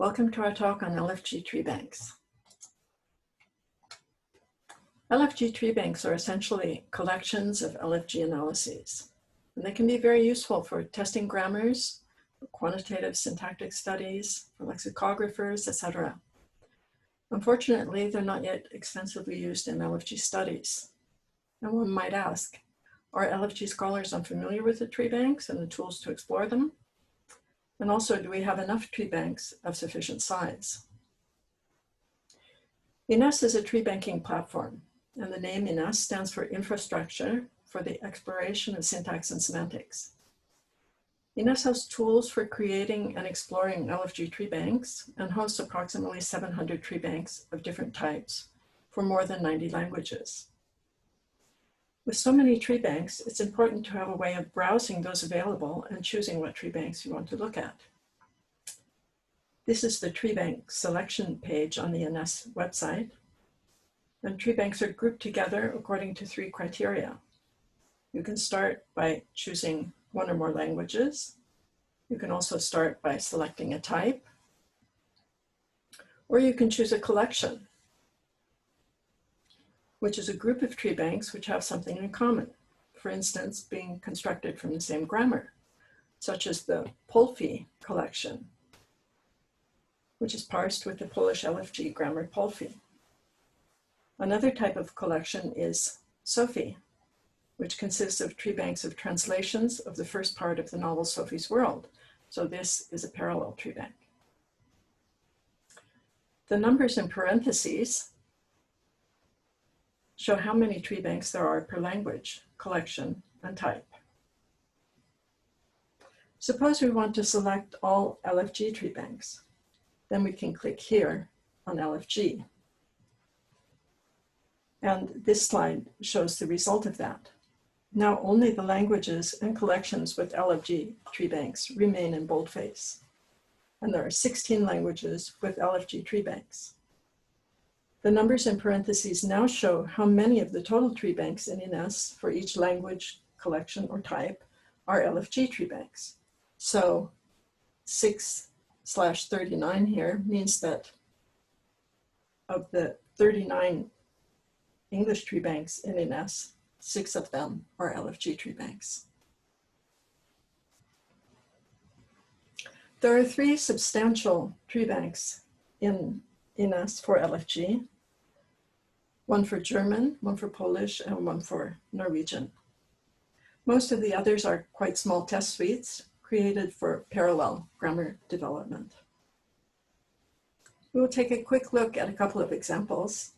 Welcome to our talk on LFG tree banks. LFG tree banks are essentially collections of LFG analyses, and they can be very useful for testing grammars, for quantitative syntactic studies, for lexicographers, etc. Unfortunately, they're not yet extensively used in LFG studies. And one might ask, are LFG scholars unfamiliar with the tree banks and the tools to explore them? And also, do we have enough tree banks of sufficient size? INES is a tree banking platform, and the name INES stands for Infrastructure for the Exploration of Syntax and Semantics. INES has tools for creating and exploring LFG tree banks and hosts approximately 700 tree banks of different types for more than 90 languages. With so many tree banks, it's important to have a way of browsing those available and choosing what tree banks you want to look at. This is the tree bank selection page on the INES website. And tree banks are grouped together according to 3 criteria. You can start by choosing one or more languages. You can also start by selecting a type, or you can choose a collection, which is a group of tree banks which have something in common. For instance, being constructed from the same grammar, such as the Polfi collection, which is parsed with the Polish LFG grammar Polfi. Another type of collection is Sophie, which consists of tree banks of translations of the first part of the novel Sophie's World. So this is a parallel tree bank. The numbers in parentheses show how many tree banks there are per language, collection, and type. Suppose we want to select all LFG tree banks. Then we can click here on LFG. And this slide shows the result of that. Now only the languages and collections with LFG tree banks remain in boldface. And there are 16 languages with LFG tree banks. The numbers in parentheses now show how many of the total tree banks in INES for each language, collection, or type are LFG tree banks. So 6/39 here means that of the 39 English tree banks in INES, 6 of them are LFG tree banks. There are 3 substantial tree banks in INES for LFG. One for German, one for Polish, and one for Norwegian. Most of the others are quite small test suites created for parallel grammar development. We will take a quick look at a couple of examples.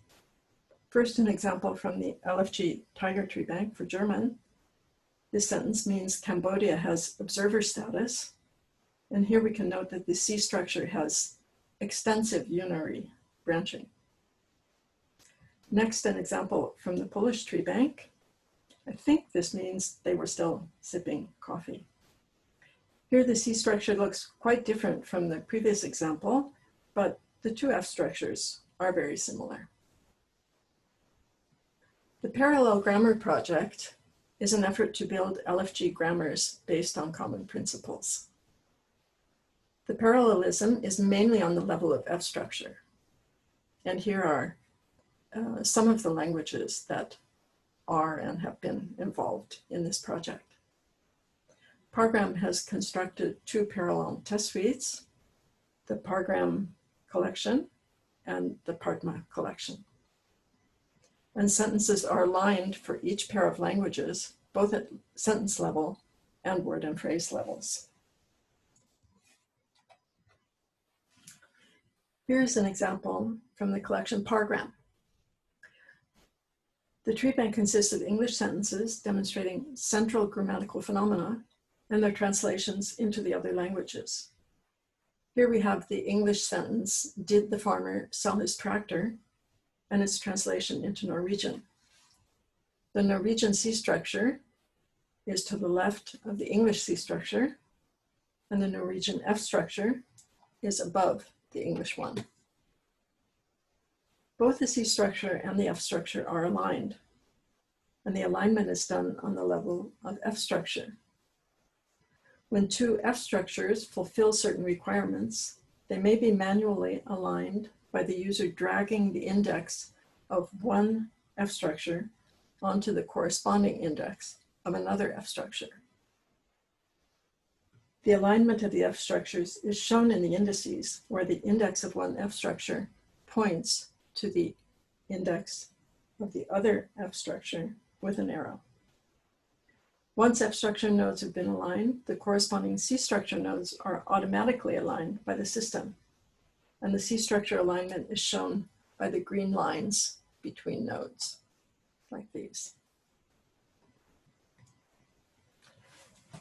First, an example from the LFG Tiger Tree Bank for German. This sentence means Cambodia has observer status. And here we can note that the C structure has extensive unary branching. Next, an example from the Polish tree bank. I think this means they were still sipping coffee. Here the C structure looks quite different from the previous example, but the 2 F structures are very similar. The Parallel Grammar Project is an effort to build LFG grammars based on common principles. The parallelism is mainly on the level of F structure. And here are some of the languages that are and have been involved in this project. Pargram has constructed 2 parallel test suites, the Pargram collection and the Partma collection. And sentences are aligned for each pair of languages, both at sentence level and word and phrase levels. Here's an example from the collection Pargram. The tree bank consists of English sentences demonstrating central grammatical phenomena and their translations into the other languages. Here we have the English sentence, "Did the farmer sell his tractor?" and its translation into Norwegian. The Norwegian C structure is to the left of the English C structure, and the Norwegian F structure is above the English one. Both the C structure and the F structure are aligned, and the alignment is done on the level of F structure. When 2 F structures fulfill certain requirements, They may be manually aligned by the user dragging the index of one F structure onto the corresponding index of another F structure. The alignment of the F structures is shown in the indices, where the index of one F structure points to the index of the other F structure with an arrow. Once F structure nodes have been aligned, the corresponding C structure nodes are automatically aligned by the system, and the C structure alignment is shown by the green lines between nodes, like these.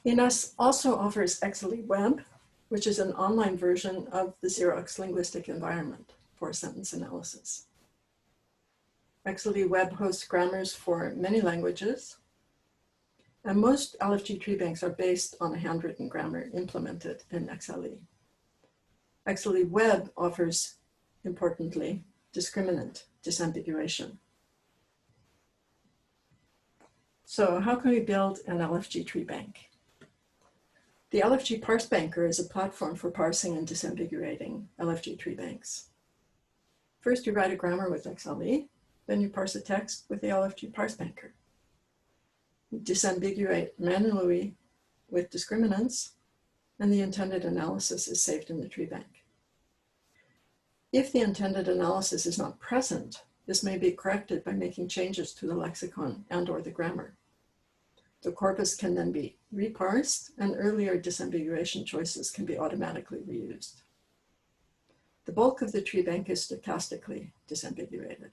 INUS also offers XLE Web, which is an online version of the Xerox linguistic environment for sentence analysis. XLE Web hosts grammars for many languages, and most LFG tree banks are based on a handwritten grammar implemented in XLE. XLE Web offers, importantly, discriminant disambiguation. So how can we build an LFG tree bank? The LFG Parse Banker is a platform for parsing and disambiguating LFG tree banks. First, you write a grammar with XLE, then you parse a text with the LFG Parse Banker. You disambiguate manually with discriminants, and the intended analysis is saved in the tree bank. If the intended analysis is not present, this may be corrected by making changes to the lexicon and/or the grammar. The corpus can then be reparsed, and earlier disambiguation choices can be automatically reused. The bulk of the tree bank is stochastically disambiguated.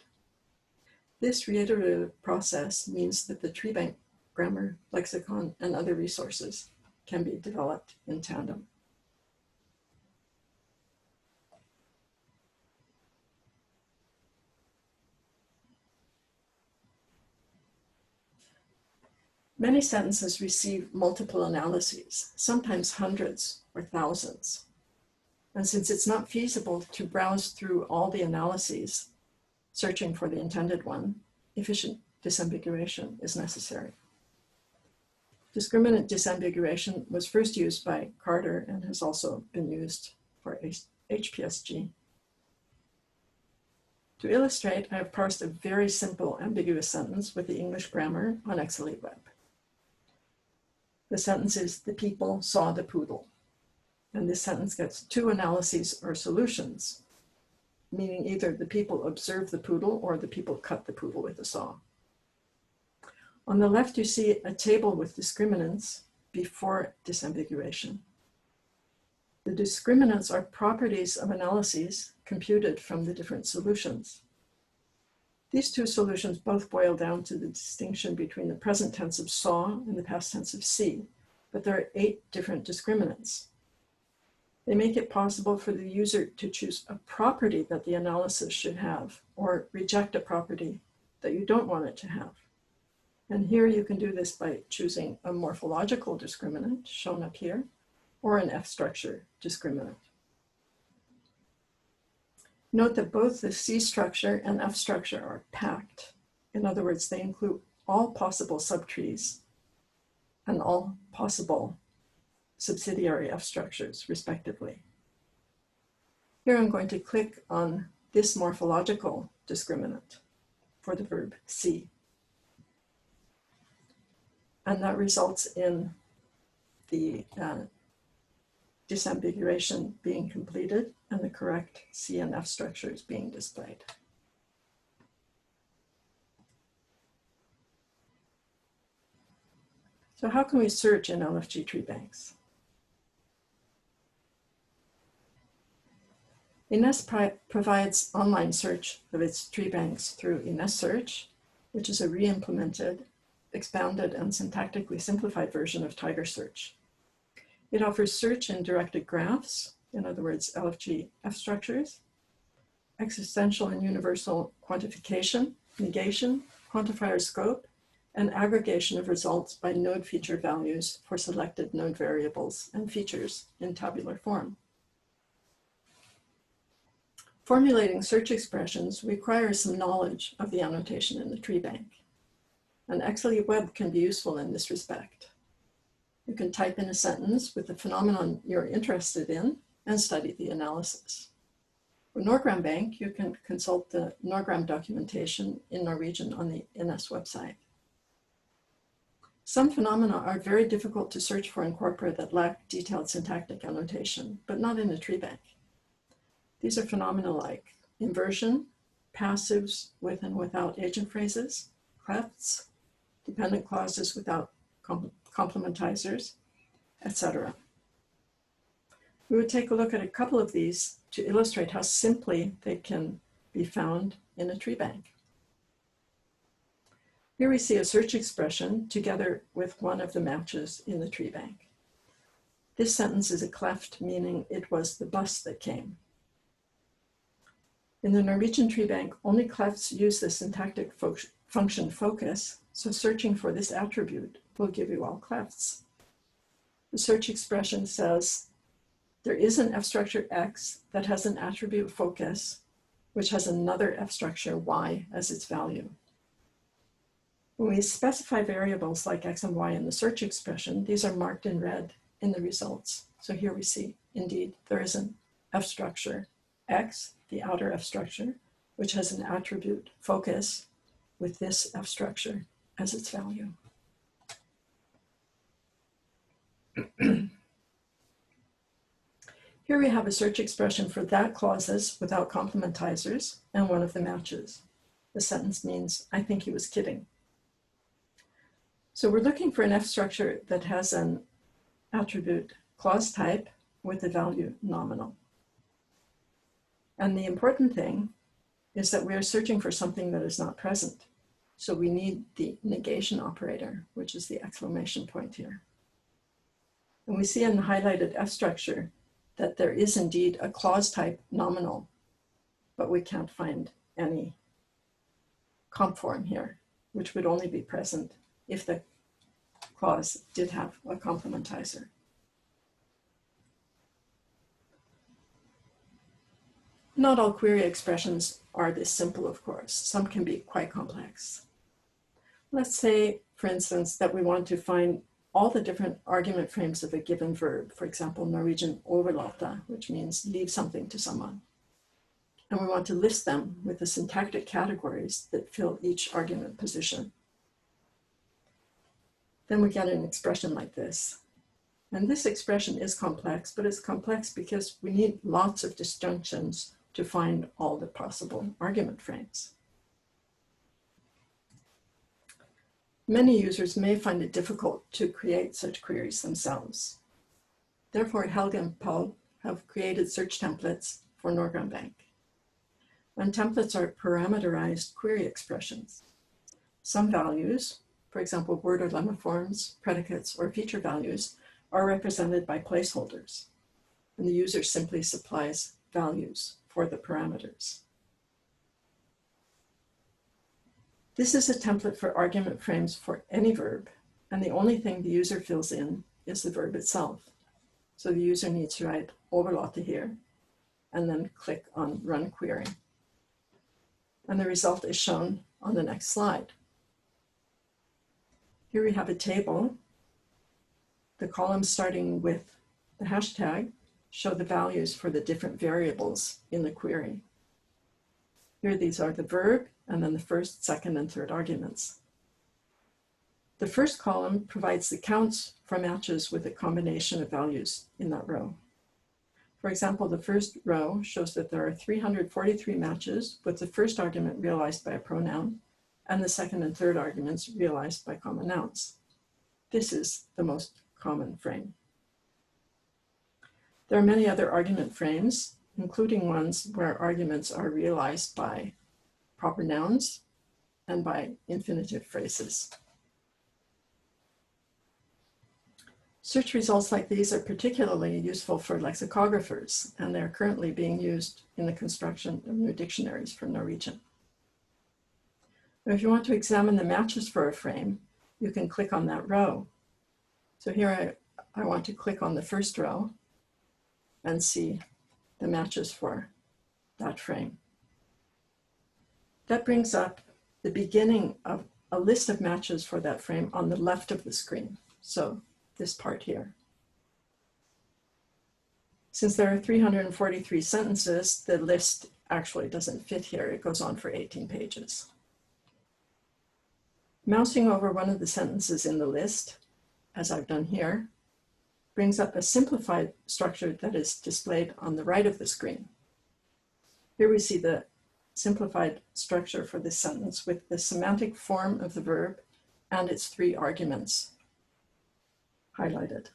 This reiterative process means that the tree bank grammar, lexicon, and other resources can be developed in tandem. Many sentences receive multiple analyses, sometimes hundreds or thousands. And since it's not feasible to browse through all the analyses, searching for the intended one, efficient disambiguation is necessary. Discriminant disambiguation was first used by Carter and has also been used for HPSG. To illustrate, I have parsed a very simple ambiguous sentence with the English grammar on XLE Web. The sentence is, "The people saw the poodle." And this sentence gets two analyses or solutions, meaning either the people observed the poodle or the people cut the poodle with a saw. On the left, you see a table with discriminants before disambiguation. The discriminants are properties of analyses computed from the different solutions. These two solutions both boil down to the distinction between the present tense of saw and the past tense of see, but there are 8 different discriminants. They make it possible for the user to choose a property that the analysis should have, or reject a property that you don't want it to have. And here you can do this by choosing a morphological discriminant, shown up here, or an F structure discriminant. Note that both the C structure and F structure are packed. In other words, they include all possible subtrees and all possible subsidiary F structures, respectively. Here I'm going to click on this morphological discriminant for the verb see. And that results in the disambiguation being completed and the correct C and F structures being displayed. So how can we search in LFG tree banks? INUS provides online search of its tree banks through INUS Search, which is a re-implemented, expanded, and syntactically simplified version of Tiger Search. It offers search in directed graphs, in other words, LFG F structures, existential and universal quantification, negation, quantifier scope, and aggregation of results by node feature values for selected node variables and features in tabular form. Formulating search expressions requires some knowledge of the annotation in the tree bank. And XLE Web can be useful in this respect. You can type in a sentence with the phenomenon you're interested in, and study the analysis. For Norgram Bank, you can consult the Norgram documentation in Norwegian on the INES website. Some phenomena are very difficult to search for in corpora that lack detailed syntactic annotation, but not in a tree bank. These are phenomena like inversion, passives with and without agent phrases, clefts, dependent clauses without complementizers, etc. We would take a look at a couple of these to illustrate how simply they can be found in a tree bank. Here we see a search expression together with one of the matches in the tree bank. This sentence is a cleft, meaning it was the bus that came. In the Norwegian tree bank, only clefts use the syntactic function focus, so searching for this attribute will give you all clefts. The search expression says, there is an F structure X that has an attribute focus, which has another F structure Y as its value. When we specify variables like X and Y in the search expression, these are marked in red in the results. So here we see, indeed, there is an F structure X, the outer F structure, which has an attribute focus with this F structure as its value. Here we have a search expression for that clauses without complementizers and one of the matches. The sentence means, I think he was kidding. So we're looking for an F structure that has an attribute clause type with the value nominal. And the important thing is that we are searching for something that is not present. So we need the negation operator, which is the exclamation point here. And we see in the highlighted F structure that there is indeed a clause type nominal, but we can't find any comp form here, which would only be present if the clause did have a complementizer. Not all query expressions are this simple, of course. Some can be quite complex. Let's say, for instance, that we want to find all the different argument frames of a given verb, for example, Norwegian overlate, which means leave something to someone. And we want to list them with the syntactic categories that fill each argument position. Then we get an expression like this. And this expression is complex, but it's complex because we need lots of disjunctions to find all the possible argument frames. Many users may find it difficult to create such queries themselves. Therefore, Helge and Paul have created search templates for Norgram Bank. And templates are parameterized query expressions. Some values, for example, word or lemma forms, predicates, or feature values, are represented by placeholders. And the user simply supplies values for the parameters. This is a template for argument frames for any verb, and the only thing the user fills in is the verb itself. So the user needs to write overlate here, and then click on Run Query. And the result is shown on the next slide. Here we have a table. The columns starting with the hashtag show the values for the different variables in the query. Here these are the verb, and then the first, second, and third arguments. The first column provides the counts for matches with a combination of values in that row. For example, the first row shows that there are 343 matches with the first argument realized by a pronoun and the second and third arguments realized by common nouns. This is the most common frame. There are many other argument frames, including ones where arguments are realized by proper nouns and by infinitive phrases. Search results like these are particularly useful for lexicographers, and they're currently being used in the construction of new dictionaries for Norwegian. If you want to examine the matches for a frame, you can click on that row. So here I want to click on the first row and see the matches for that frame. That brings up the beginning of a list of matches for that frame on the left of the screen. So this part here. Since there are 343 sentences, the list actually doesn't fit here. It goes on for 18 pages. Mousing over one of the sentences in the list, as I've done here, brings up a simplified structure that is displayed on the right of the screen. Here we see the simplified structure for this sentence with the semantic form of the verb and its 3 arguments highlighted.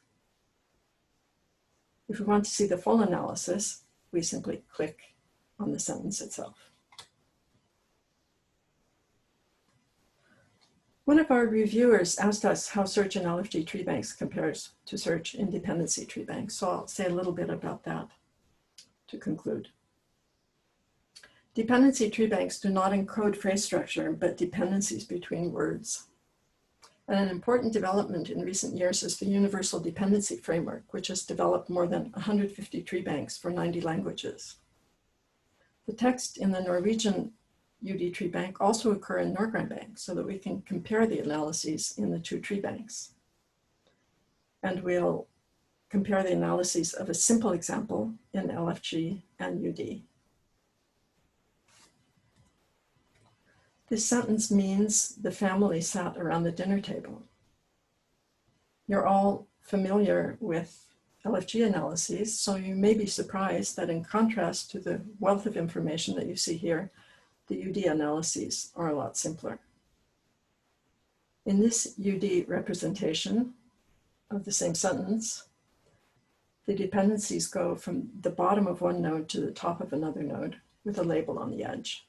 If we want to see the full analysis, we simply click on the sentence itself. One of our reviewers asked us how search in LFG treebanks compares to search in dependency treebanks, so I'll say a little bit about that to conclude. Dependency treebanks do not encode phrase structure, but dependencies between words. And an important development in recent years is the Universal Dependency Framework, which has developed more than 150 treebanks for 90 languages. The text in the Norwegian UD treebank also occur in Norgran bank so that we can compare the analyses in the 2 treebanks. And we'll compare the analyses of a simple example in LFG and UD. This sentence means the family sat around the dinner table. You're all familiar with LFG analyses, so you may be surprised that in contrast to the wealth of information that you see here, the UD analyses are a lot simpler. In this UD representation of the same sentence, the dependencies go from the bottom of one node to the top of another node with a label on the edge.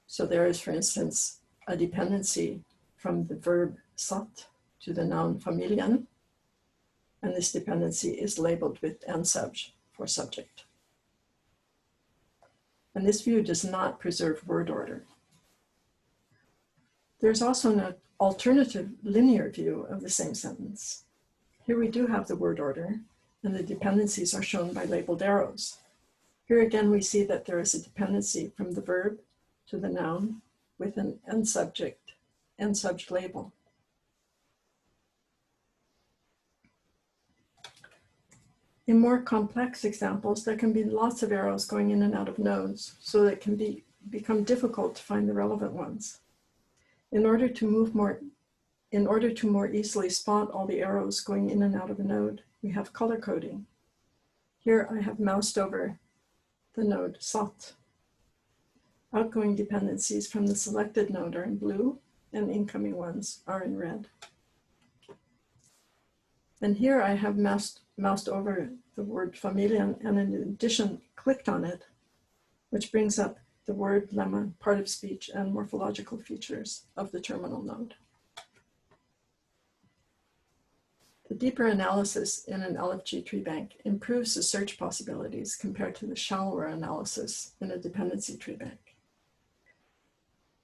So there is, for instance, a dependency from the verb satt to the noun familien, and this dependency is labeled with n-subj for subject. And this view does not preserve word order. There's also an alternative linear view of the same sentence. Here we do have the word order, and the dependencies are shown by labeled arrows. Here again, we see that there is a dependency from the verb to the noun with an n-subj label. In more complex examples, there can be lots of arrows going in and out of nodes, so that it can become difficult to find the relevant ones. In order to more easily spot all the arrows going in and out of a node, we have color coding. Here I have moused over the node satt. Outgoing dependencies from the selected node are in blue, and incoming ones are in red. And here I have moused over the word familien and in addition clicked on it, which brings up the word, lemma, part of speech, and morphological features of the terminal node. The deeper analysis in an LFG treebank improves the search possibilities compared to the shallower analysis in a dependency treebank.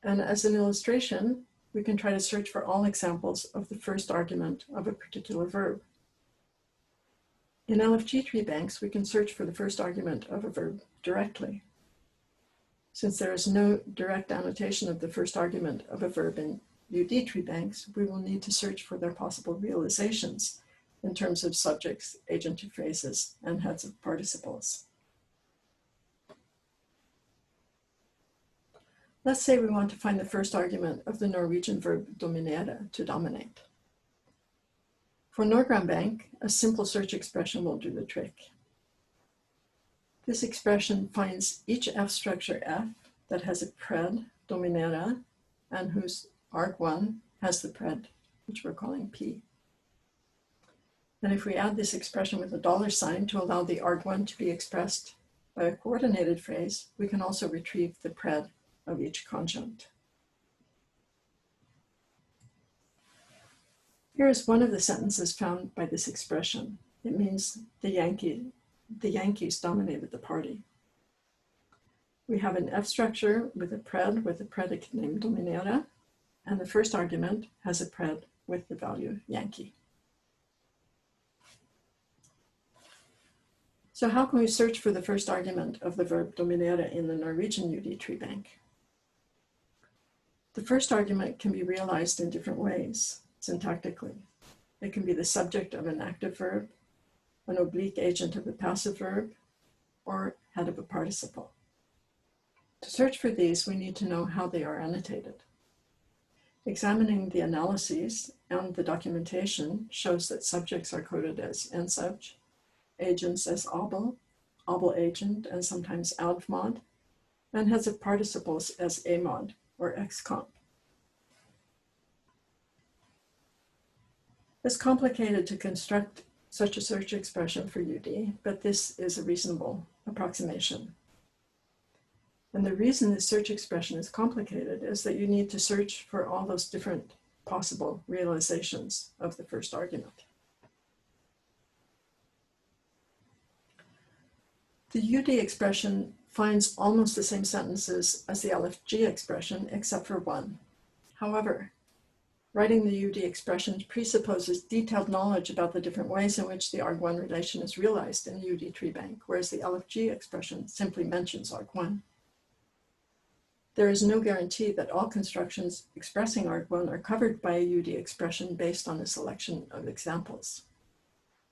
And as an illustration, we can try to search for all examples of the first argument of a particular verb. In LFG treebanks, we can search for the first argument of a verb directly. Since there is no direct annotation of the first argument of a verb in UD treebanks, we will need to search for their possible realizations in terms of subjects, agentive phrases, and heads of participles. Let's say we want to find the first argument of the Norwegian verb dominere, to dominate. For Norgran bank, a simple search expression will do the trick. This expression finds each F structure F that has a pred, dominere, and whose arg1 has the pred, which we're calling P. And if we add this expression with a $sign to allow the arg1 to be expressed by a coordinated phrase, we can also retrieve the pred of each conjunct. Here is one of the sentences found by this expression. It means the Yankees dominated the party. We have an F structure with a pred with a predicate named dominere, and the first argument has a pred with the value Yankee. So how can we search for the first argument of the verb dominere in the Norwegian UD treebank? The first argument can be realized in different ways, syntactically. It can be the subject of an active verb. an oblique agent of a passive verb, or head of a participle. To search for these, we need to know how they are annotated. Examining the analyses and the documentation shows that subjects are coded as nsubj, agents as obl agent, and sometimes admod, and heads of participles as amod or xcomp. It's complicated to construct such a search expression for UD, but this is a reasonable approximation. And the reason the search expression is complicated is that you need to search for all those different possible realizations of the first argument. The UD expression finds almost the same sentences as the LFG expression, except for one. However, writing the UD expression presupposes detailed knowledge about the different ways in which the arg1 relation is realized in the UD tree bank, whereas the LFG expression simply mentions arg1. There is no guarantee that all constructions expressing arg1 are covered by a UD expression based on a selection of examples.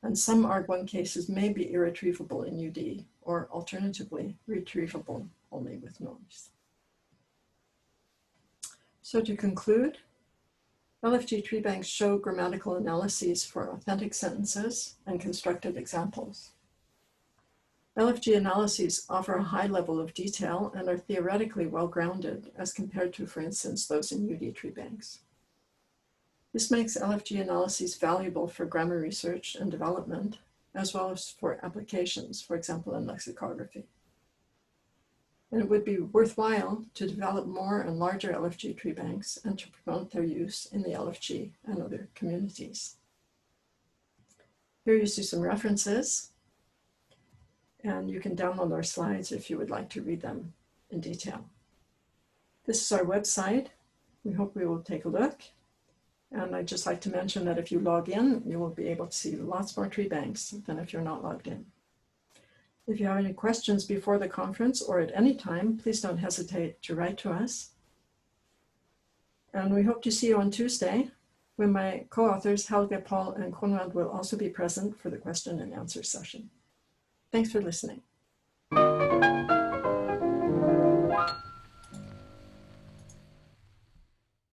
And some arg1 cases may be irretrievable in UD, or alternatively, retrievable only with noise. So to conclude, LFG tree banks show grammatical analyses for authentic sentences and constructed examples. LFG analyses offer a high level of detail and are theoretically well-grounded as compared to, for instance, those in UD tree banks. This makes LFG analyses valuable for grammar research and development, as well as for applications, for example, in lexicography. And it would be worthwhile to develop more and larger LFG tree banks and to promote their use in the LFG and other communities. Here you see some references, and you can download our slides if you would like to read them in detail. This is our website. We hope we will take a look. And I'd just like to mention that if you log in, you will be able to see lots more tree banks than if you're not logged in. If you have any questions before the conference or at any time, please don't hesitate to write to us. And we hope to see you on Tuesday, when my co-authors Helge, Paul, and Konrad will also be present for the question and answer session. Thanks for listening.